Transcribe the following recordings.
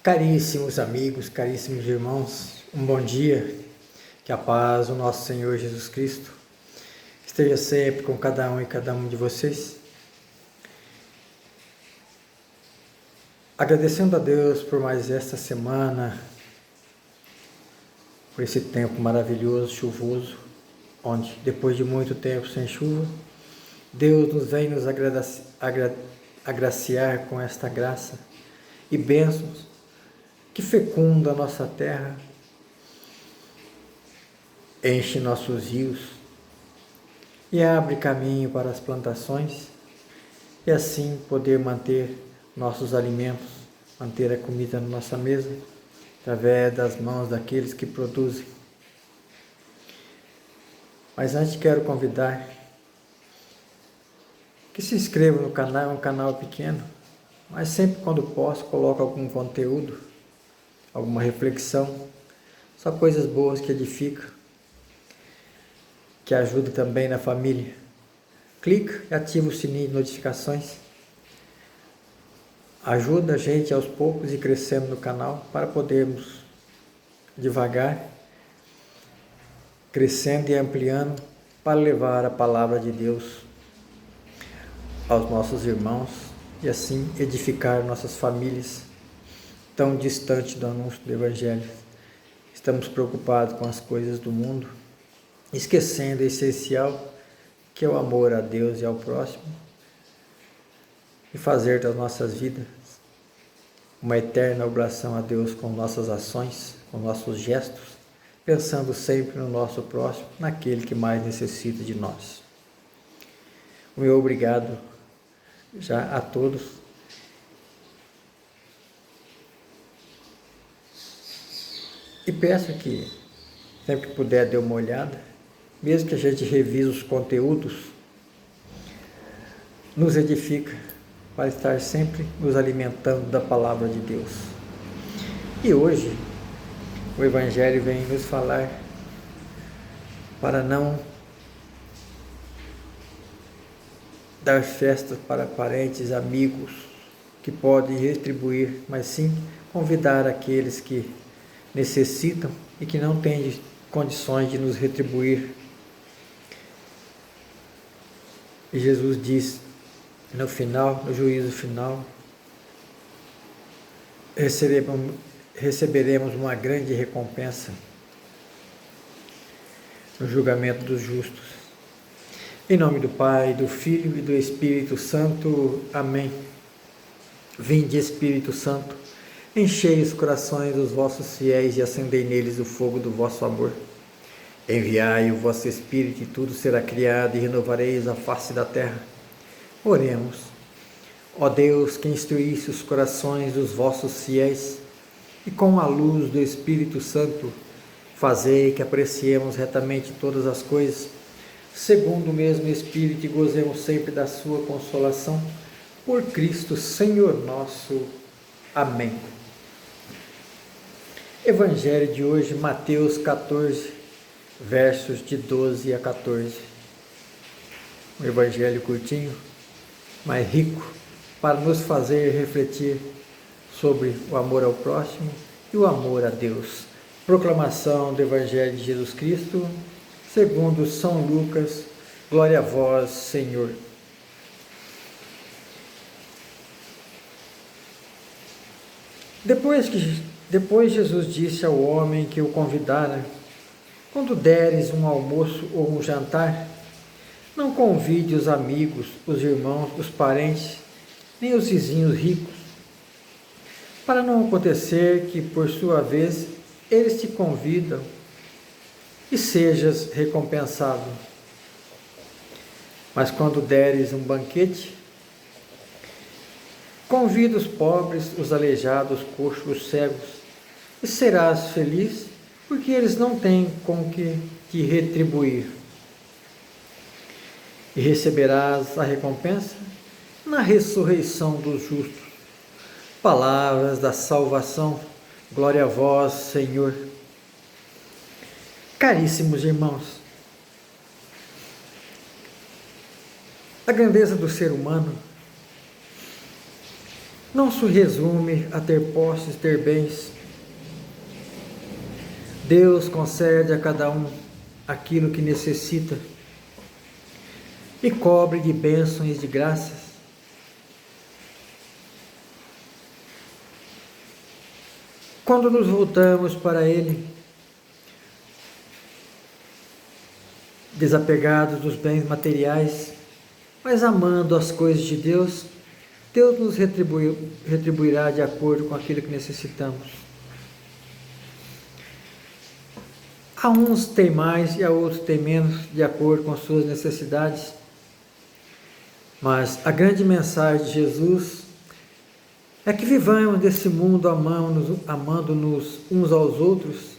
Caríssimos amigos, caríssimos irmãos, um bom dia, que a paz do nosso Senhor Jesus Cristo esteja sempre com cada um e cada um de vocês. Agradecendo a Deus por mais esta semana, por esse tempo maravilhoso, chuvoso, onde depois de muito tempo sem chuva, Deus nos vem nos agraciar com esta graça e bênçãos que fecunda a nossa terra, enche nossos rios e abre caminho para as plantações e assim poder manter nossos alimentos, manter a comida na nossa mesa, através das mãos daqueles que produzem. Mas antes quero convidar que se inscreva no canal, é um canal pequeno, mas sempre quando posso coloco algum conteúdo, alguma reflexão, só coisas boas que edificam, que ajudam também na família. Clica e ativa o sininho de notificações. Ajuda a gente aos poucos ir crescendo no canal para podermos devagar, crescendo e ampliando para levar a palavra de Deus aos nossos irmãos e assim edificar nossas famílias tão distantes do anúncio do Evangelho. Estamos preocupados com as coisas do mundo, esquecendo o essencial, que é o amor a Deus e ao próximo, e fazer das nossas vidas uma eterna oblação a Deus com nossas ações, com nossos gestos, pensando sempre no nosso próximo, naquele que mais necessita de nós. O meu obrigado já a todos. E peço que, sempre que puder, dê uma olhada, mesmo que a gente revise os conteúdos, nos edifica para estar sempre nos alimentando da palavra de Deus. E hoje, o Evangelho vem nos falar para não dar festas para parentes, amigos, que podem retribuir, mas sim convidar aqueles que necessitam e que não têm condições de nos retribuir. E Jesus diz no final, no juízo final, receberemos uma grande recompensa no julgamento dos justos. Em nome do Pai, do Filho e do Espírito Santo. Amém. Vinde, Espírito Santo, enchei os corações dos vossos fiéis e acendei neles o fogo do vosso amor. Enviai o vosso Espírito e tudo será criado e renovareis a face da terra. Oremos. Ó Deus, que instruísse os corações dos vossos fiéis e com a luz do Espírito Santo fazei que apreciemos retamente todas as coisas, segundo o mesmo Espírito, e gozemos sempre da sua consolação. Por Cristo Senhor nosso. Amém. Evangelho de hoje, Mateus 14, versos de 12 a 14. Um evangelho curtinho, mas rico, para nos fazer refletir sobre o amor ao próximo e o amor a Deus. Proclamação do Evangelho de Jesus Cristo, segundo São Lucas. Glória a vós, Senhor. Depois Jesus disse ao homem que o convidara: quando deres um almoço ou um jantar, não convide os amigos, os irmãos, os parentes, nem os vizinhos ricos, para não acontecer que, por sua vez, eles te convidam e sejas recompensado. Mas quando deres um banquete, convida os pobres, os aleijados, os coxos, os cegos, e serás feliz, porque eles não têm com que te retribuir. E receberás a recompensa na ressurreição dos justos. Palavras da salvação. Glória a vós, Senhor. Caríssimos irmãos, a grandeza do ser humano não se resume a ter posses, ter bens. Deus concede a cada um aquilo que necessita e cobre de bênçãos e de graças. Quando nos voltamos para Ele, desapegados dos bens materiais, mas amando as coisas de Deus, Deus nos retribuirá de acordo com aquilo que necessitamos. A uns tem mais e a outros tem menos, de acordo com as suas necessidades. Mas a grande mensagem de Jesus é que vivamos desse mundo amando-nos uns aos outros,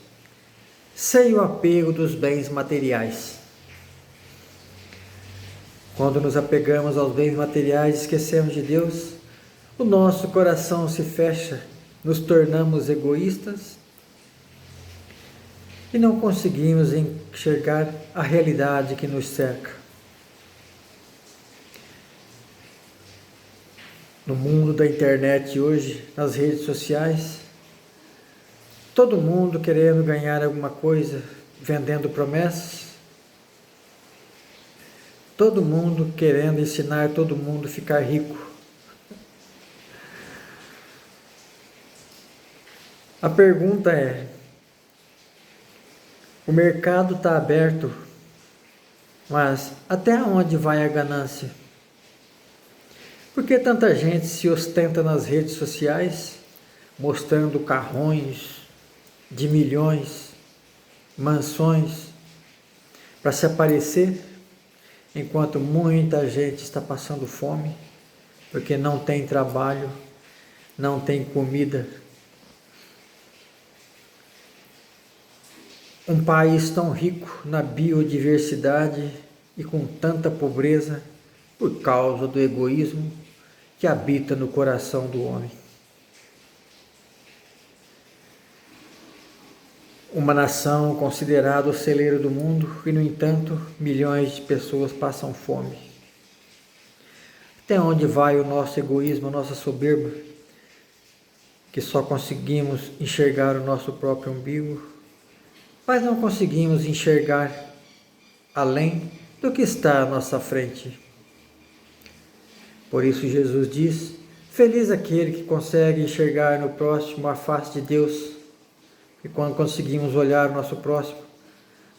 sem o apego dos bens materiais. Quando nos apegamos aos bens materiais e esquecemos de Deus, o nosso coração se fecha, nos tornamos egoístas e não conseguimos enxergar a realidade que nos cerca. No mundo da internet hoje, nas redes sociais, todo mundo querendo ganhar alguma coisa, vendendo promessas, todo mundo querendo ensinar todo mundo a ficar rico. A pergunta é: o mercado está aberto, mas até onde vai a ganância? Por que tanta gente se ostenta nas redes sociais, mostrando carrões de milhões, mansões, para se aparecer, enquanto muita gente está passando fome, porque não tem trabalho, não tem comida? Um país tão rico na biodiversidade e com tanta pobreza por causa do egoísmo que habita no coração do homem. Uma nação considerada o celeiro do mundo e, no entanto, milhões de pessoas passam fome. Até onde vai o nosso egoísmo, a nossa soberba, que só conseguimos enxergar o nosso próprio umbigo, mas não conseguimos enxergar além do que está à nossa frente. Por isso Jesus diz: feliz aquele que consegue enxergar no próximo a face de Deus. E quando conseguimos olhar o nosso próximo,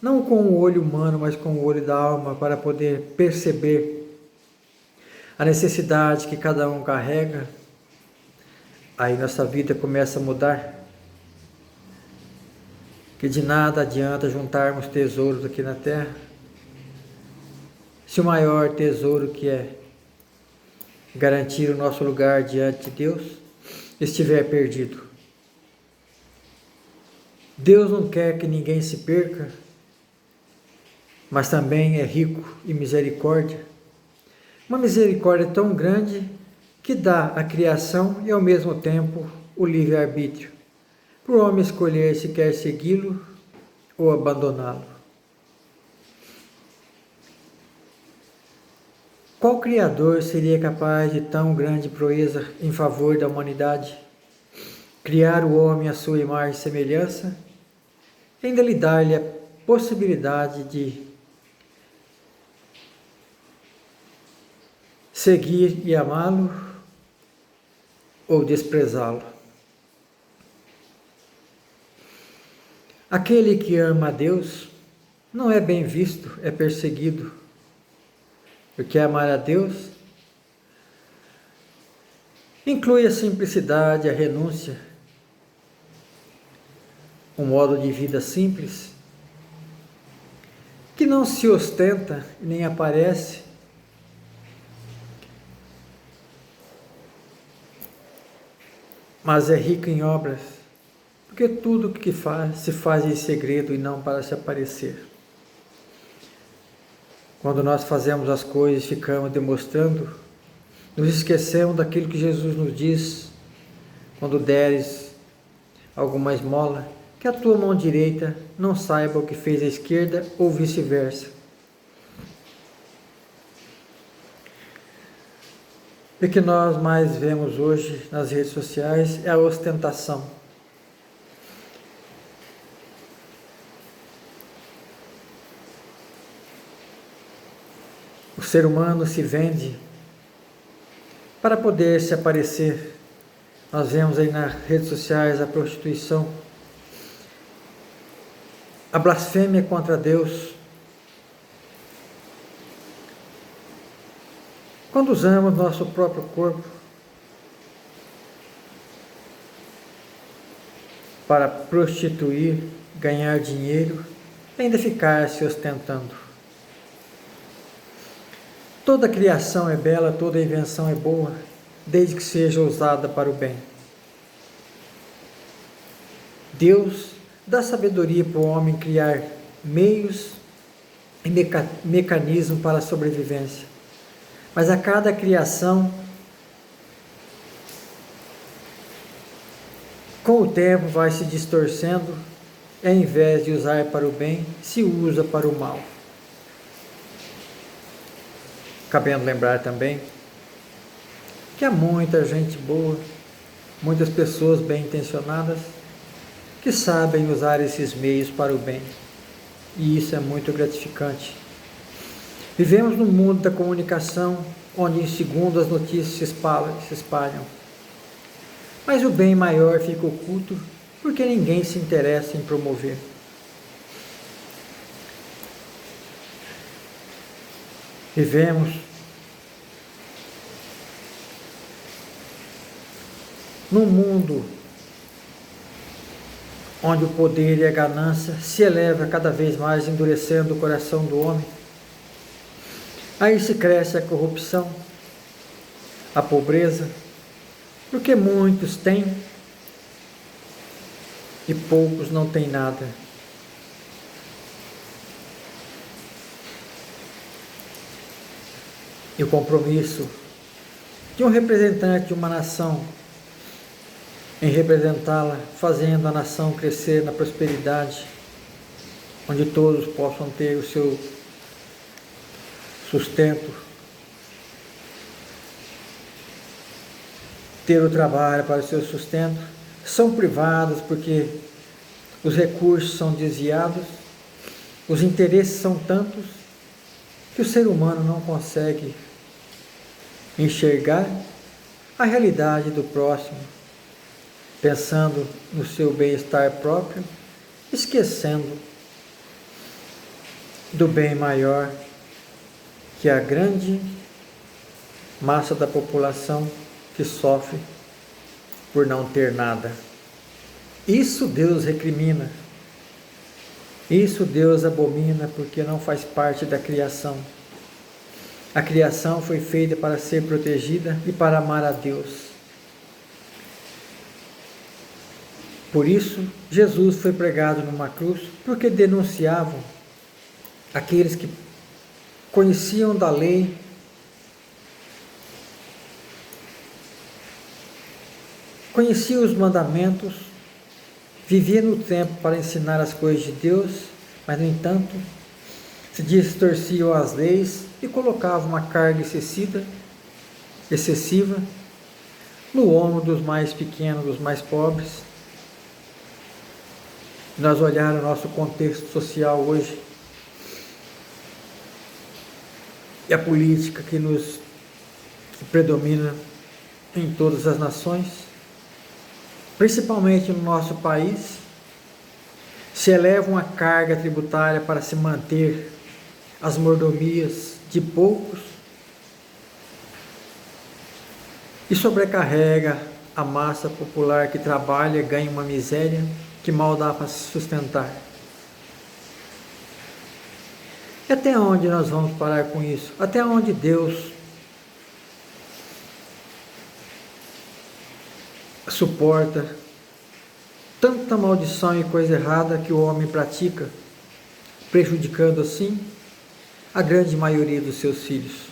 não com o olho humano, mas com o olho da alma, para poder perceber a necessidade que cada um carrega, aí nossa vida começa a mudar. Que de nada adianta juntarmos tesouros aqui na terra, se o maior tesouro, que é garantir o nosso lugar diante de Deus, estiver perdido. Deus não quer que ninguém se perca, mas também é rico em misericórdia. Uma misericórdia tão grande que dá a criação e ao mesmo tempo o livre-arbítrio, para o homem escolher se quer segui-lo ou abandoná-lo. Qual criador seria capaz de tão grande proeza em favor da humanidade? Criar o homem à sua imagem e semelhança, e ainda lhe dar-lhe a possibilidade de seguir e amá-lo ou desprezá-lo. Aquele que ama a Deus não é bem visto, é perseguido. Porque amar a Deus inclui a simplicidade, a renúncia, um modo de vida simples, que não se ostenta nem aparece, mas é rico em obras, porque tudo o que faz se faz em segredo e não para se aparecer. Quando nós fazemos as coisas e ficamos demonstrando, nos esquecemos daquilo que Jesus nos diz: quando deres alguma esmola, que a tua mão direita não saiba o que fez a esquerda, ou vice-versa. E o que nós mais vemos hoje nas redes sociais é a ostentação. O ser humano se vende para poder se aparecer. Nós vemos aí nas redes sociais a prostituição, a blasfêmia contra Deus. Quando usamos nosso próprio corpo para prostituir, ganhar dinheiro, ainda ficar se ostentando. Toda criação é bela, toda invenção é boa, desde que seja usada para o bem. Deus dá sabedoria para o homem criar meios e mecanismos para a sobrevivência. Mas a cada criação, com o tempo vai se distorcendo, e ao invés de usar para o bem, se usa para o mal. Cabendo lembrar também que há muita gente boa, muitas pessoas bem intencionadas, que sabem usar esses meios para o bem. E isso é muito gratificante. Vivemos num mundo da comunicação, onde em segundos as notícias se espalham. Mas o bem maior fica oculto, porque ninguém se interessa em promover. Vivemos num mundo onde o poder e a ganância se elevam cada vez mais, endurecendo o coração do homem. Aí se cresce a corrupção, a pobreza, porque muitos têm e poucos não têm nada. E o compromisso de um representante de uma nação em representá-la, fazendo a nação crescer na prosperidade, onde todos possam ter o seu sustento, ter o trabalho para o seu sustento, são privados porque os recursos são desviados, os interesses são tantos que o ser humano não consegue enxergar a realidade do próximo, pensando no seu bem-estar próprio, esquecendo do bem maior, que é a grande massa da população que sofre por não ter nada. Isso Deus recrimina, isso Deus abomina, porque não faz parte da criação. A criação foi feita para ser protegida e para amar a Deus. Por isso, Jesus foi pregado numa cruz, porque denunciavam aqueles que conheciam da lei, conheciam os mandamentos, viviam no tempo para ensinar as coisas de Deus, mas, no entanto, se distorciam as leis e colocavam uma carga excessiva no ombro dos mais pequenos, dos mais pobres. Nós olharmos o nosso contexto social hoje, e a política que predomina em todas as nações, principalmente no nosso país, se eleva uma carga tributária para se manter as mordomias de poucos e sobrecarrega a massa popular que trabalha, ganha uma miséria que mal dá para se sustentar. E até onde nós vamos parar com isso? Até onde Deus suporta tanta maldição e coisa errada que o homem pratica, prejudicando assim a grande maioria dos seus filhos?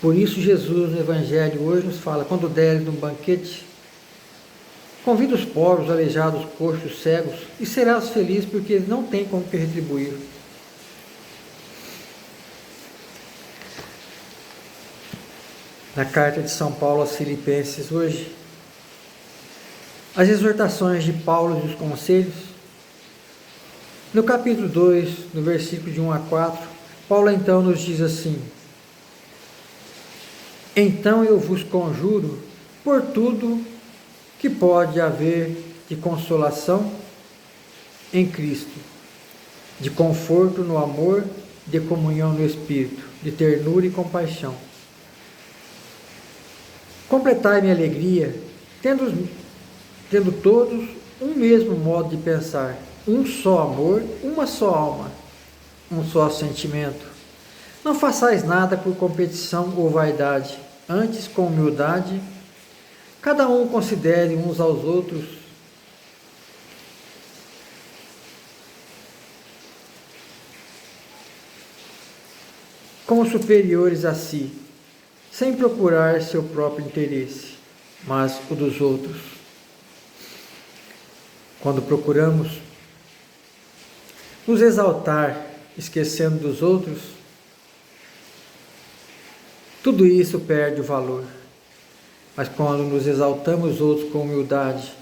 Por isso Jesus no Evangelho hoje nos fala: quando deres um banquete, convida os pobres, os aleijados, os coxos, os cegos, e serás feliz, porque eles não têm como te retribuir. na carta de São Paulo aos Filipenses hoje, as exortações de Paulo e os conselhos. No capítulo 2, no versículo de 1 a 4, Paulo então nos diz assim: então eu vos conjuro por tudo que pode haver de consolação em Cristo, de conforto no amor, de comunhão no Espírito, de ternura e compaixão. Completai minha alegria, tendo todos um mesmo modo de pensar, um só amor, uma só alma, um só sentimento. Não façais nada por competição ou vaidade, antes com humildade, cada um considere uns aos outros como superiores a si, sem procurar seu próprio interesse, mas o dos outros. Quando procuramos nos exaltar, esquecendo dos outros, tudo isso perde o valor. Mas quando nos exaltamos os outros com humildade,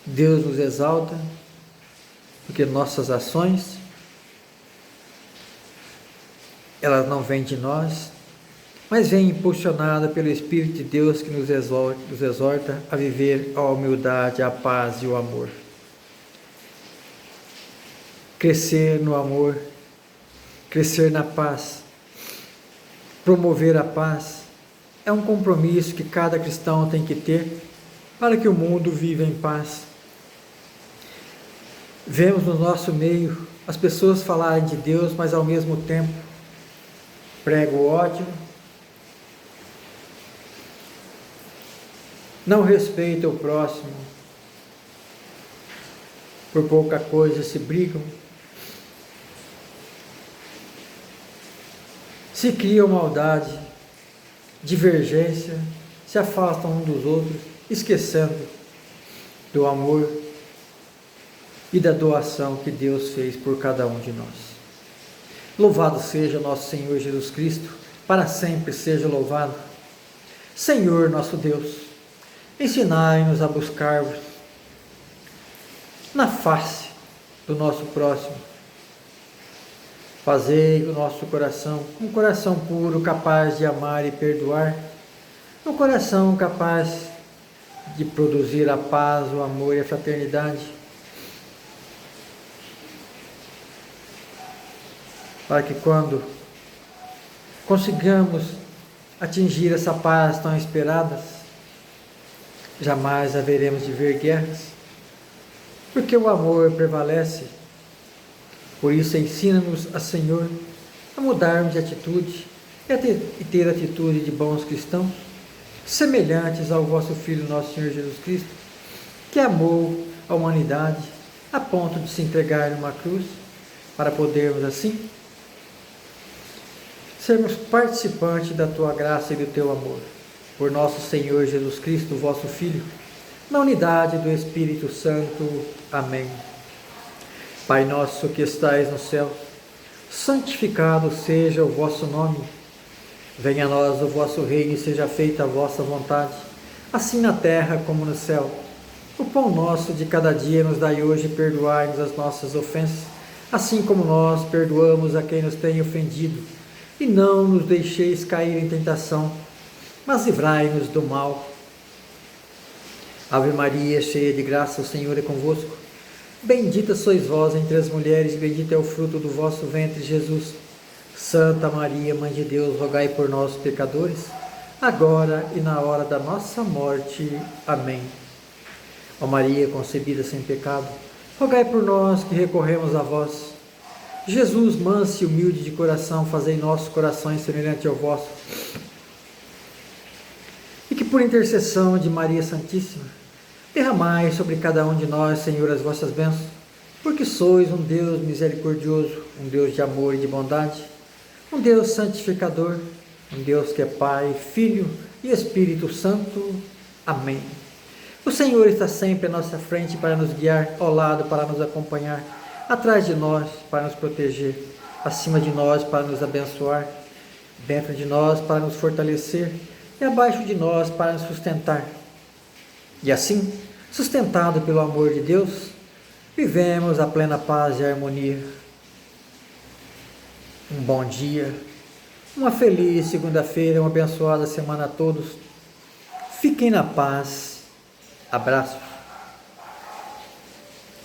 Deus nos exalta, porque nossas ações, elas não vêm de nós, mas vêm impulsionadas pelo Espírito de Deus que nos exorta a viver a humildade, a paz e o amor. Crescer no amor, crescer na paz, promover a paz, é um compromisso que cada cristão tem que ter para que o mundo viva em paz. Vemos no nosso meio as pessoas falarem de Deus, mas ao mesmo tempo pregam o ódio, não respeitam o próximo, por pouca coisa se brigam, se criam maldade, divergência, se afastam um dos outros, esquecendo do amor e da doação que Deus fez por cada um de nós. Louvado seja nosso Senhor Jesus Cristo, para sempre seja louvado. Senhor nosso Deus, ensinai-nos a buscar-vos na face do nosso próximo. Fazei o nosso coração um coração puro, capaz de amar e perdoar, um coração capaz de produzir a paz, o amor e a fraternidade, para que quando consigamos atingir essa paz tão esperada, jamais haveremos de ver guerras, porque o amor prevalece. Por isso ensina-nos, a Senhor, a mudarmos de atitude e ter atitude de bons cristãos, semelhantes ao vosso Filho, nosso Senhor Jesus Cristo, que amou a humanidade a ponto de se entregar numa cruz, para podermos assim sermos participantes da tua graça e do teu amor. Por nosso Senhor Jesus Cristo, vosso Filho, na unidade do Espírito Santo. Amém. Pai nosso que estais no céu, santificado seja o vosso nome. Venha a nós o vosso reino e seja feita a vossa vontade, assim na terra como no céu. O pão nosso de cada dia nos dai hoje e perdoai-nos as nossas ofensas, assim como nós perdoamos a quem nos tem ofendido. E não nos deixeis cair em tentação, mas livrai-nos do mal. Ave Maria, cheia de graça, o Senhor é convosco. Bendita sois vós entre as mulheres, e bendito é o fruto do vosso ventre, Jesus. Santa Maria, Mãe de Deus, rogai por nós, pecadores, agora e na hora da nossa morte. Amém. Ó Maria, concebida sem pecado, rogai por nós que recorremos a vós. Jesus, manso e humilde de coração, fazei nossos corações semelhantes ao vosso. E que por intercessão de Maria Santíssima, derramai sobre cada um de nós, Senhor, as vossas bênçãos, porque sois um Deus misericordioso, um Deus de amor e de bondade, um Deus santificador, um Deus que é Pai, Filho e Espírito Santo. Amém. O Senhor está sempre à nossa frente para nos guiar, ao lado para nos acompanhar, atrás de nós para nos proteger, acima de nós para nos abençoar. dentro de nós para nos fortalecer e abaixo de nós para nos sustentar. E assim, sustentado pelo amor de Deus, vivemos a plena paz e harmonia. Um bom dia, uma feliz segunda-feira, uma abençoada semana a todos. Fiquem na paz. Abraços.